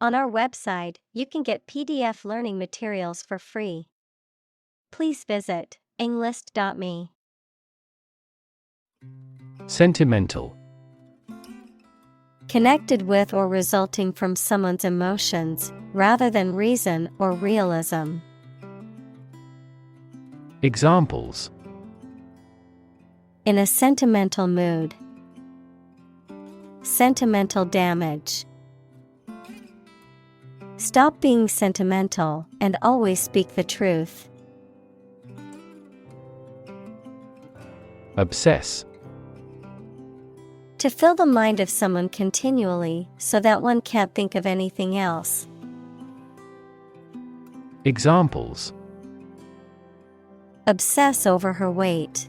On our website, you can get PDF learning materials for free. Please visit englist.me. Sentimental. Connected with or resulting from someone's emotions, rather than reason or realism. Examples: In a sentimental mood. Sentimental damage. Stop being sentimental and always speak the truth. Obsess. To fill the mind of someone continually so that one can't think of anything else. Examples: Obsess over her weight.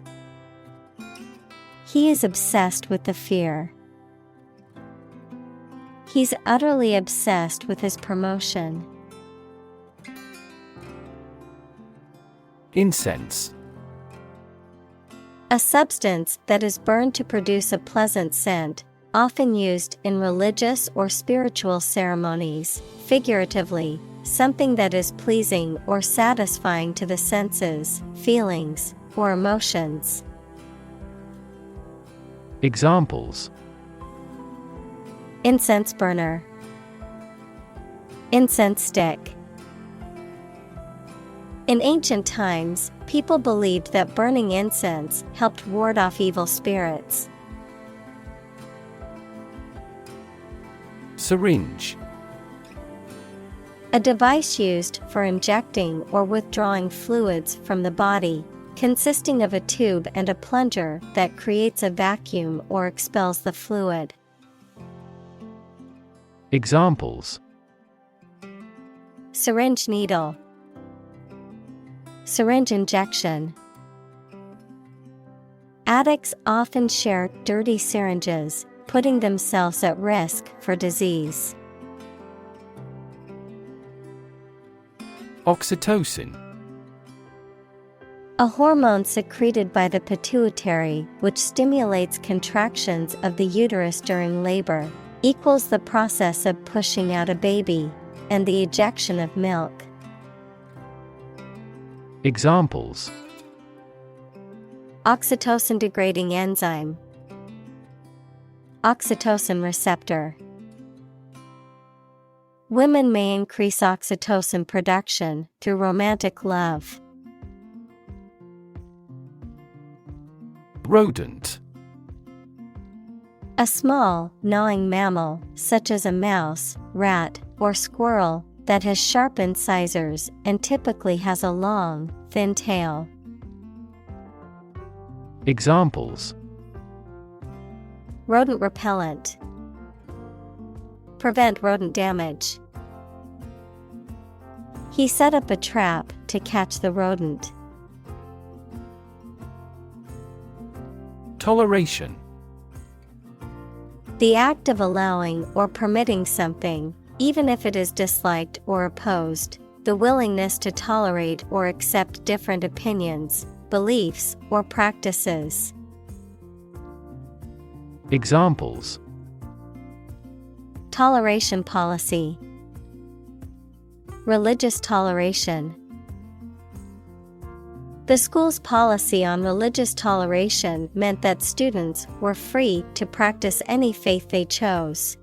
He is obsessed with the fear. He's utterly obsessed with his promotion. Incense. A substance that is burned to produce a pleasant scent, often used in religious or spiritual ceremonies. Figuratively, something that is pleasing or satisfying to the senses, feelings, or emotions. Examples: Incense burner. Incense stick. In ancient times, people believed that burning incense helped ward off evil spirits. Syringe. A device used for injecting or withdrawing fluids from the body, consisting of a tube and a plunger that creates a vacuum or expels the fluid. Examples: Syringe needle. Syringe injection. Addicts often share dirty syringes, putting themselves at risk for disease. Oxytocin. A hormone secreted by the pituitary which stimulates contractions of the uterus during labor, equals the process of pushing out a baby, and the ejection of milk. Examples: Oxytocin degrading enzyme. Oxytocin receptor. Women may increase oxytocin production through romantic love. Rodent. A small, gnawing mammal, such as a mouse, rat, or squirrel, that has sharp incisors and typically has a long, thin tail. Examples: Rodent repellent. Prevent rodent damage. He set up a trap to catch the rodent. Toleration. The act of allowing or permitting something, even if it is disliked or opposed, the willingness to tolerate or accept different opinions, beliefs, or practices. Examples: Toleration policy. Religious toleration. The school's policy on religious toleration meant that students were free to practice any faith they chose.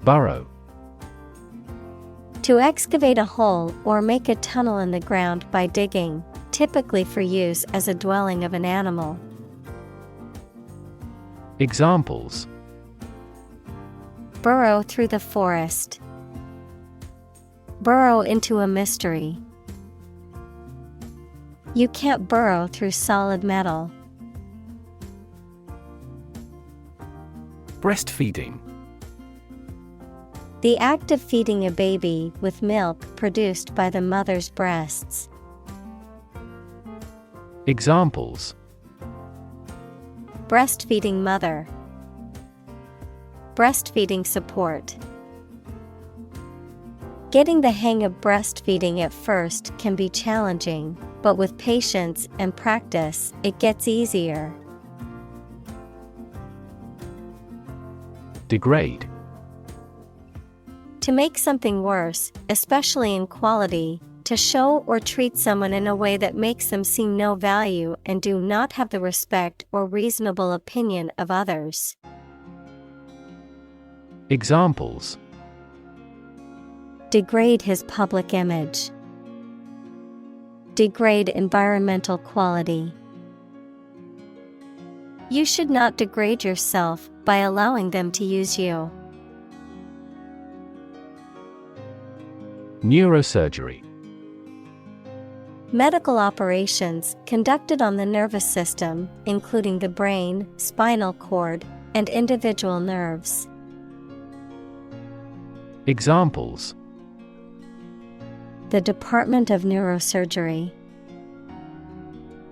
Burrow. To excavate a hole or make a tunnel in the ground by digging, typically for use as a dwelling of an animal. Examples: Burrow through the forest. Burrow into a mystery. You can't burrow through solid metal. Breastfeeding. The act of feeding a baby with milk produced by the mother's breasts. Examples: Breastfeeding mother. Breastfeeding support. Getting the hang of breastfeeding at first can be challenging, but with patience and practice, it gets easier. Degrade. To make something worse, especially in quality, to show or treat someone in a way that makes them seem no value and do not have the respect or reasonable opinion of others. Examples: degrade his public image, degrade environmental quality. You should not degrade yourself by allowing them to use you. Neurosurgery. Medical operations conducted on the nervous system, including the brain, spinal cord, and individual nerves. Examples: the Department of Neurosurgery.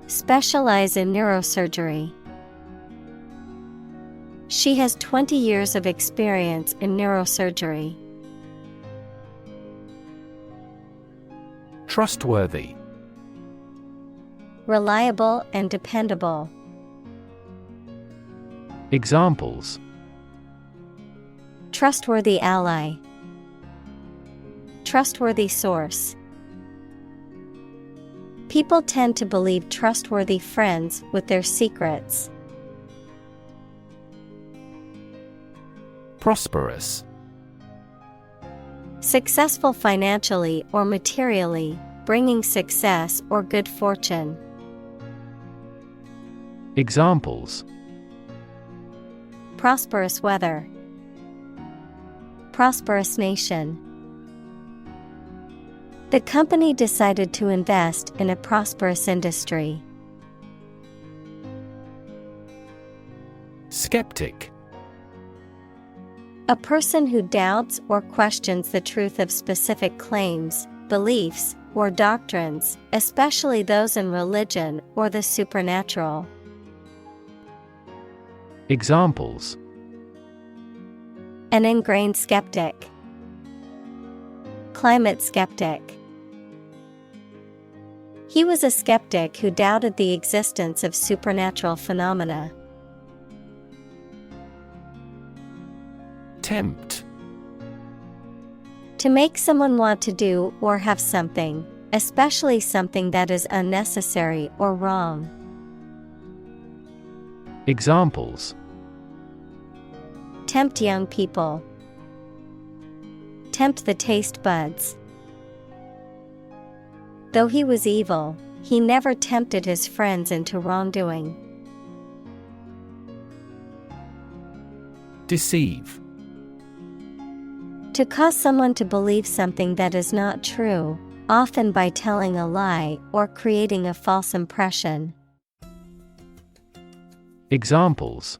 Specialize in neurosurgery. She has 20 years of experience in neurosurgery. Trustworthy. Reliable and dependable. Examples: trustworthy ally, trustworthy source. People tend to believe trustworthy friends with their secrets. Prosperous. Successful financially or materially, bringing success or good fortune. Examples: prosperous weather, prosperous nation. The company decided to invest in a prosperous industry. Skeptic. A person who doubts or questions the truth of specific claims, beliefs, or doctrines, especially those in religion or the supernatural. Examples: an ingrained skeptic, climate skeptic. He was a skeptic who doubted the existence of supernatural phenomena. Tempt. To make someone want to do or have something, especially something that is unnecessary or wrong. Examples: tempt young people, tempt the taste buds. Though he was evil, he never tempted his friends into wrongdoing. Deceive. To cause someone to believe something that is not true, often by telling a lie or creating a false impression. Examples: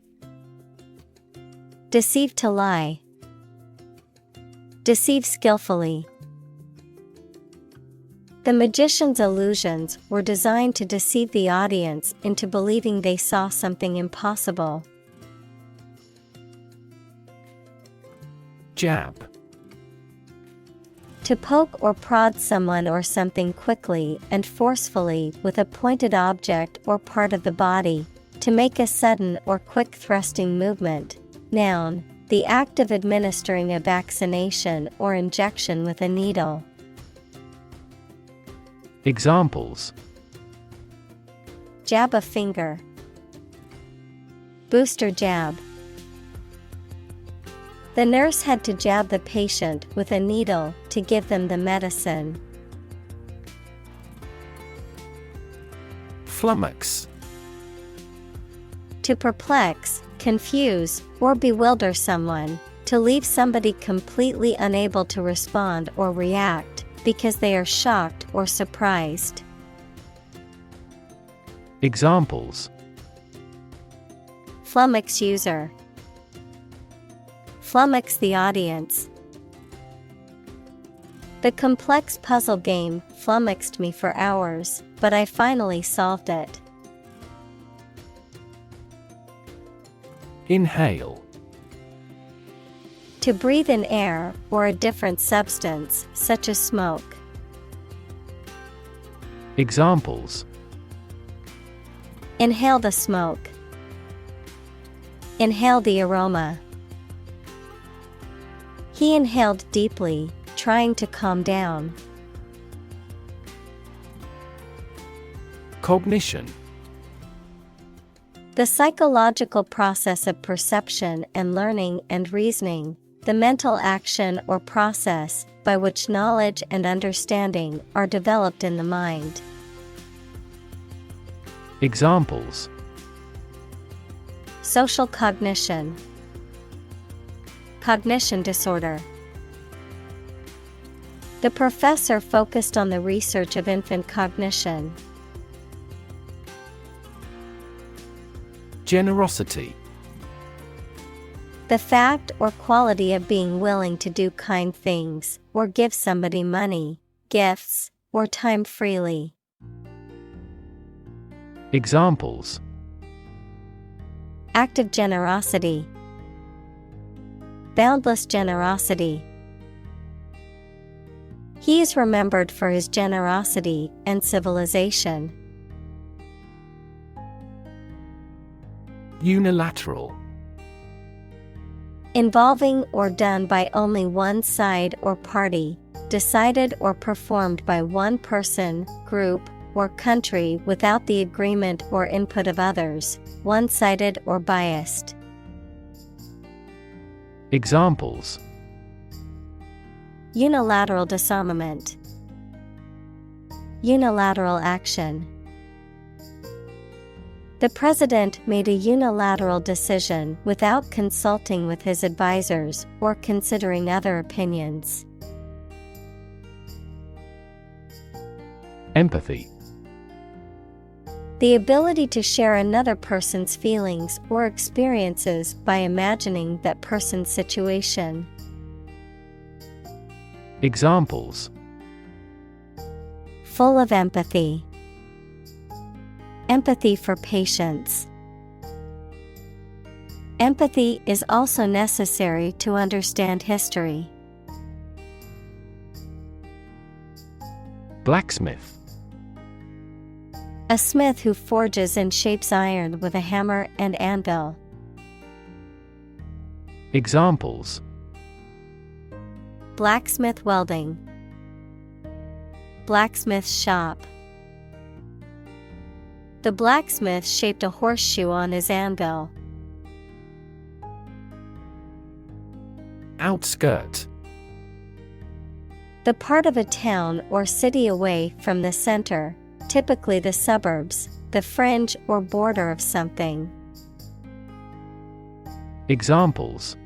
deceive to lie, deceive skillfully. The magician's illusions were designed to deceive the audience into believing they saw something impossible. Jab. To poke or prod someone or something quickly and forcefully with a pointed object or part of the body, to make a sudden or quick thrusting movement. Noun, the act of administering a vaccination or injection with a needle. Examples: jab a finger, booster jab. The nurse had to jab the patient with a needle to give them the medicine. Flummox. To perplex, confuse, or bewilder someone, to leave somebody completely unable to respond or react, because they are shocked or surprised. Examples: flummox user, flummox the audience. The complex puzzle game flummoxed me for hours, but I finally solved it. Inhale. To breathe in air or a different substance, such as smoke. Examples: inhale the smoke, inhale the aroma. He inhaled deeply, trying to calm down. Cognition. The psychological process of perception and learning and reasoning, the mental action or process by which knowledge and understanding are developed in the mind. Examples: Social cognition, cognition disorder. The professor focused on the research of infant cognition. Generosity. The fact or quality of being willing to do kind things, or give somebody money, gifts, or time freely. Examples: Active generosity, boundless generosity. He is remembered for his generosity and civilization. Unilateral. Involving or done by only one side or party, decided or performed by one person, group, or country without the agreement or input of others, one-sided or biased. Examples: Unilateral disarmament, unilateral action. The president made a unilateral decision without consulting with his advisors or considering other opinions. Empathy. The ability to share another person's feelings or experiences by imagining that person's situation. Examples: Full of empathy, empathy for patients. Empathy is also necessary to understand history. Blacksmith. A smith who forges and shapes iron with a hammer and anvil. Examples: Blacksmith welding, blacksmith shop. The blacksmith shaped a horseshoe on his anvil. Outskirt. The part of a town or city away from the center, typically the suburbs, the fringe or border of something. Examples: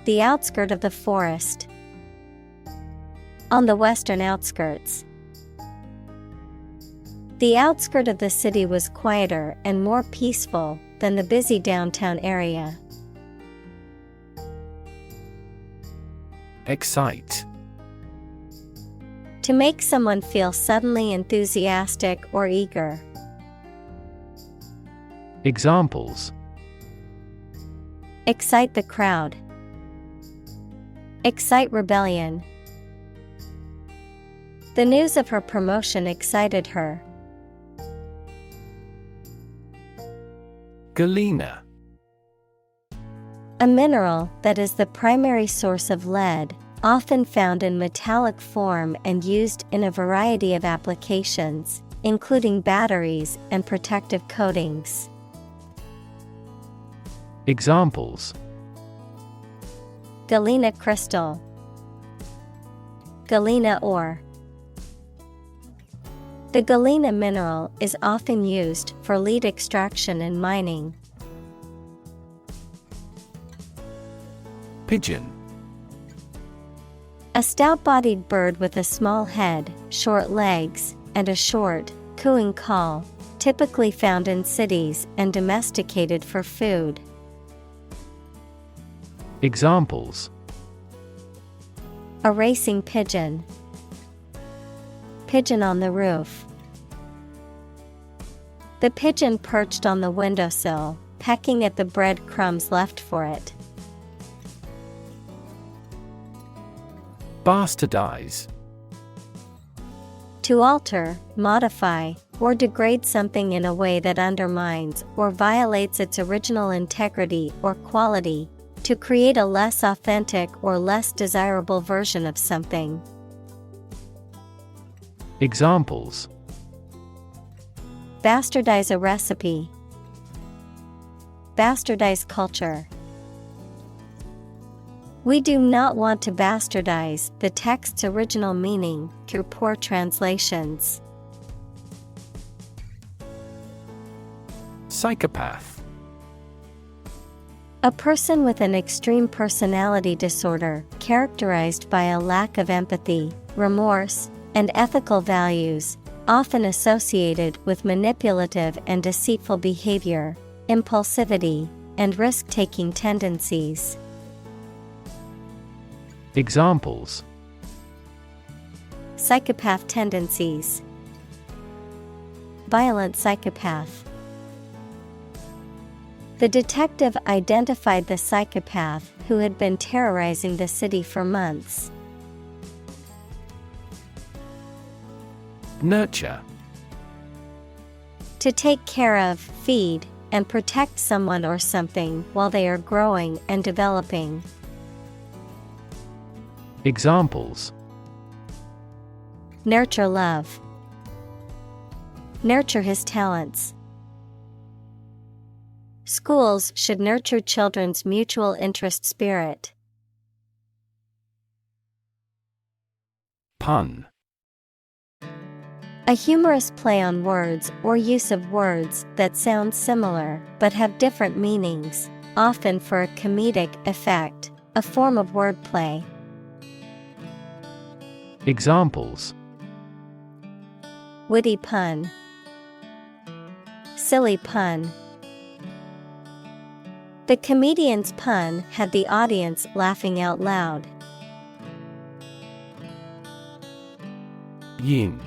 The outskirt of the forest. On the western outskirts. The outskirt of the city was quieter and more peaceful than the busy downtown area. Excite. To make someone feel suddenly enthusiastic or eager. Examples: Excite the crowd. Excite rebellion. The news of her promotion excited her. Galena. A mineral that is the primary source of lead, often found in metallic form and used in a variety of applications, including batteries and protective coatings. Examples: Galena crystal, galena ore. The galena mineral is often used for lead extraction and mining. Pigeon. A stout-bodied bird with a small head, short legs, and a short, cooing call, typically found in cities and domesticated for food. Examples: A racing pigeon. Pigeon on the roof. The pigeon perched on the windowsill, pecking at the bread crumbs left for it. Bastardize. To alter, modify, or degrade something in a way that undermines or violates its original integrity or quality, To create a less authentic or less desirable version of something. Examples: Bastardize a recipe. Bastardize culture. We do not want to bastardize the text's original meaning through poor translations. Psychopath. A person with an extreme personality disorder characterized by a lack of empathy, remorse, and ethical values, often associated with manipulative and deceitful behavior, impulsivity, and risk-taking tendencies. Examples: Psychopath tendencies. Violent psychopath. The detective identified the psychopath who had been terrorizing the city for months. Nurture. To take care of, feed, and protect someone or something while they are growing and developing. Examples: Nurture love. Nurture his talents. Schools should nurture children's mutual interest spirit. Pun. A humorous play on words or use of words that sound similar but have different meanings, often for a comedic effect, a form of wordplay. Examples: Witty pun. Silly pun. The comedian's pun had the audience laughing out loud. Yin.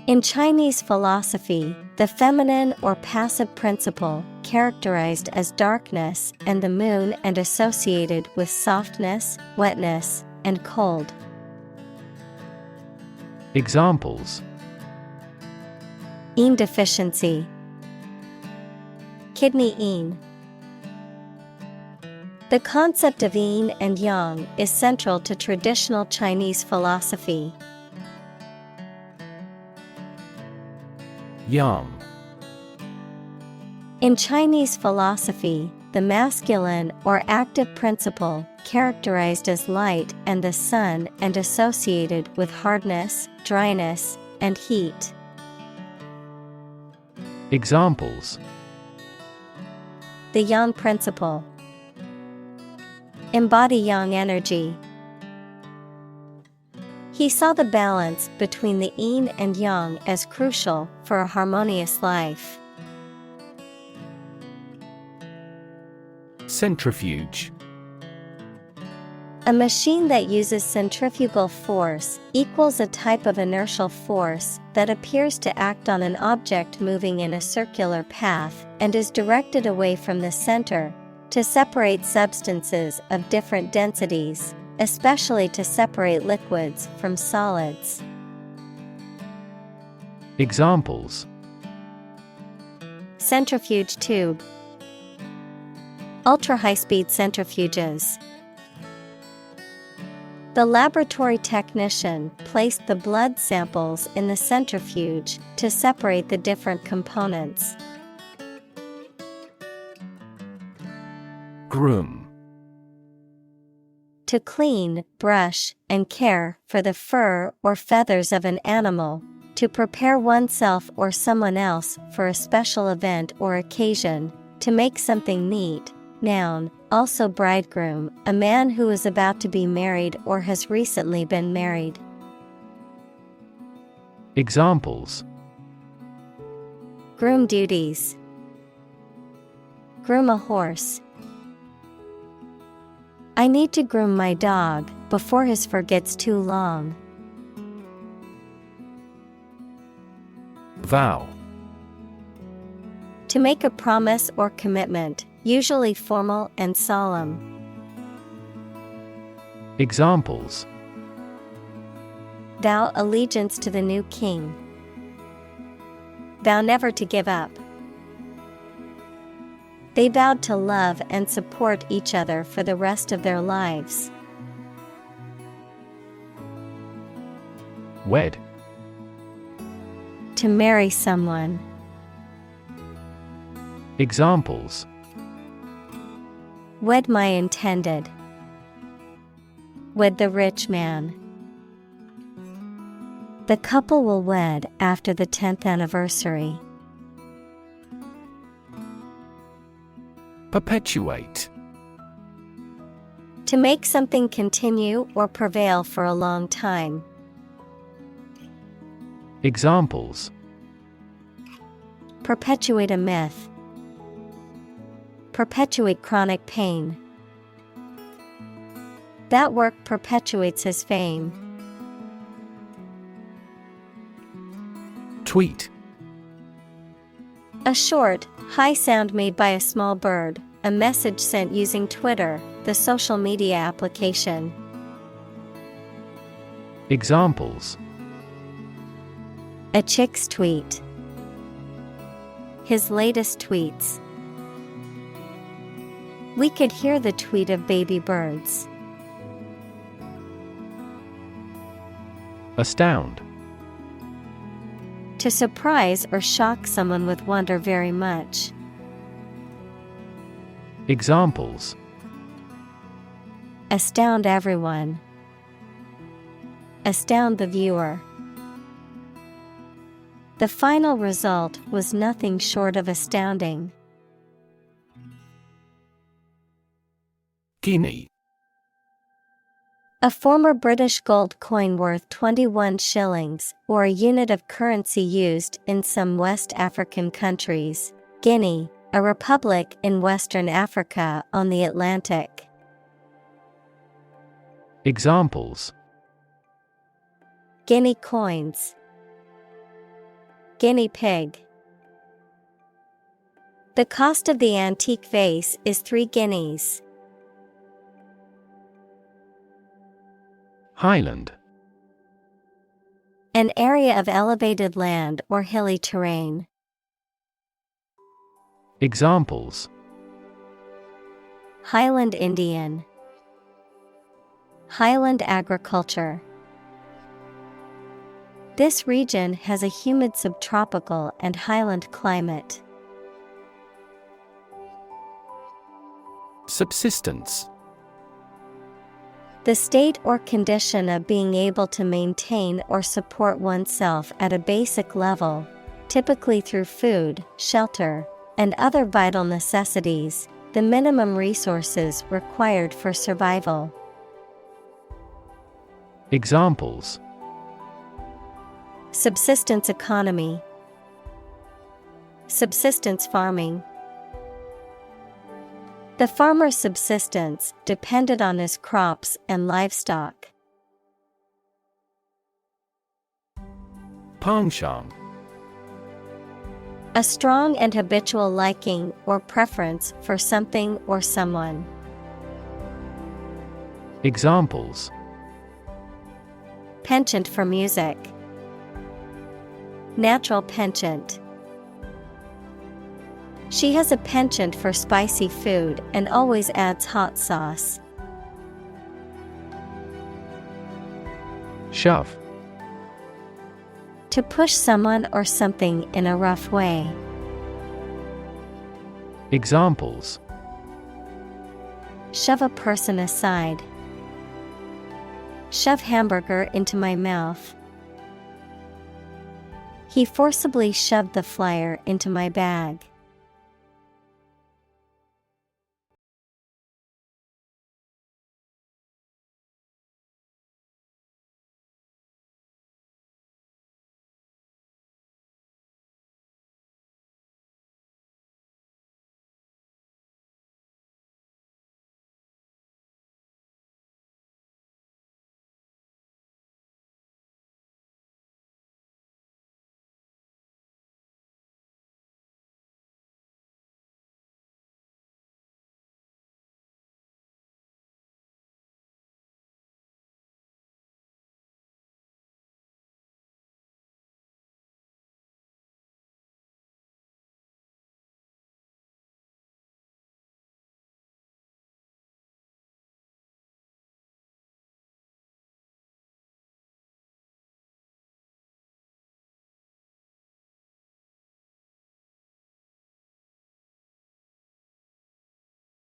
In Chinese philosophy, the feminine or passive principle, characterized as darkness and the moon and associated with softness, wetness, and cold. Examples: Yin deficiency. Kidney yin. The concept of yin and yang is central to traditional Chinese philosophy. Yang. In Chinese philosophy, the masculine or active principle, characterized as light and the sun and associated with hardness, dryness, and heat. Examples: The yang principle. Embody yang energy. He saw the balance between the yin and yang as crucial for a harmonious life. Centrifuge. A machine that uses centrifugal force equals a type of inertial force that appears to act on an object moving in a circular path and is directed away from the center to separate substances of different densities, especially to separate liquids from solids. Examples: Centrifuge tube. Ultra-high-speed centrifuges. The laboratory technician placed the blood samples in the centrifuge to separate the different components. Groom. To clean, brush, and care for the fur or feathers of an animal, to prepare oneself or someone else for a special event or occasion, to make something neat. Noun, also bridegroom, a man who is about to be married or has recently been married. Examples: Groom duties. Groom a horse. I need to groom my dog before his fur gets too long. Vow. To make a promise or commitment, usually formal and solemn. Examples: Vow allegiance to the new king. Vow never to give up. They vowed to love and support each other for the rest of their lives. Wed. To marry someone. Examples: Wed my intended. Wed the rich man. The couple will wed after the 10th anniversary. Perpetuate. To make something continue or prevail for a long time. Examples: Perpetuate a myth. Perpetuate chronic pain. That work perpetuates his fame. Tweet. A short, high sound made by a small bird, a message sent using Twitter, the social media application. Examples: A chick's tweet. His latest tweets. We could hear the tweet of baby birds. Astound. To surprise or shock someone with wonder very much. Examples: Astound everyone. Astound the viewer. The final result was nothing short of astounding. Guinea. A former British gold coin worth 21 shillings, or a unit of currency used in some West African countries. Guinea, a republic in Western Africa on the Atlantic. Examples: Guinea coins. Guinea pig. The cost of the antique vase is 3 guineas. Highland. An area of elevated land or hilly terrain. Examples: Highland Indian. Highland agriculture. This region has a humid subtropical and highland climate. Subsistence. The state or condition of being able to maintain or support oneself at a basic level, typically through food, shelter, and other vital necessities, the minimum resources required for survival. Examples: Subsistence economy. Subsistence farming. The farmer's subsistence depended on his crops and livestock. Penchant. A strong and habitual liking or preference for something or someone. Examples: Penchant for music. Natural penchant. She has a penchant for spicy food and always adds hot sauce. Shove. To push someone or something in a rough way. Examples: Shove a person aside. Shove hamburger into my mouth. He forcibly shoved the flyer into my bag.